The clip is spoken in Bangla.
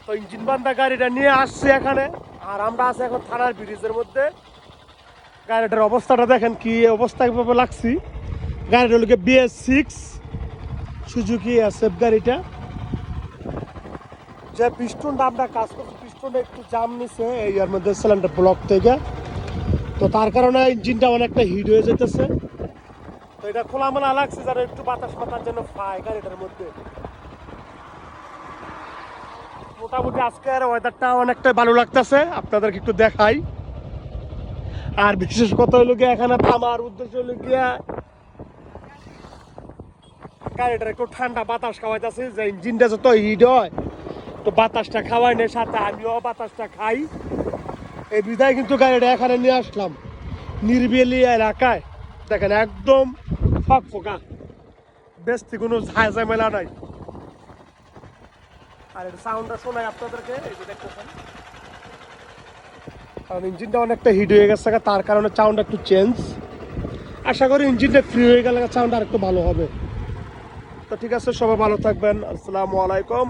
তো ইঞ্জিন বান্ধা গাড়িটা নিয়ে আসছে এখানে, আর আমরা আছি এখন থানার ব্রিজের মধ্যে। গাড়িটার অবস্থাটা দেখেন কি অবস্থা কিভাবে লাগছি। গাড়িটা হলো BS6 সুজুকি এসএফ গাড়িটা। যে পিস্টনটা আমরা কাজ করছি, পিস্টনটা একটু জাম নিছে এই এর মধ্যে সিলিন্ডার ব্লক থেকে, তো তার কারণে ইঞ্জিনটা অনেকটা হিট হয়ে যেতেছে। তো এটা খোলামেলা লাগছে যারা একটু বাতাস মাতার জন্য পায় গাড়িটার মধ্যে। মোটামুটি আজকের ওয়েদারটা অনেকটা ভালো লাগতেছে, আপনাদেরকে একটু দেখাই। আর বিশেষ কথা হইল গিয়া এখানে থামার উদ্দেশ্য হইল গিয়া গাড়িটার একটু ঠান্ডা বাতাস খাওয়াইতেছে, যে ইঞ্জিনটা যত হিট হয় তো বাতাসটা খাওয়াই নেই, সাথে আমিও বাতাসটা খাই। এই বিধায় কিন্তু গাড়িটা এখানে নিয়ে আসলাম নিরিবিলি এলাকায়। দেখেন একদম ফকফকা, বেশি কোনো ঝামেলা নাই। আর এটা সাউন্ডটা শোনাই আপনাদেরকে, এই যে দেখতেছেন, কারণ ইঞ্জিনটা অনেকটা হিট হয়ে গেছে, তার কারণে সাউন্ড একটু চেঞ্জ। আশা করি ইঞ্জিনটা ফ্রি হয়ে গেলে সাউন্ড আর একটু ভালো হবে। তো ঠিক আছে, সবাই ভালো থাকবেন, আসসালামু আলাইকুম।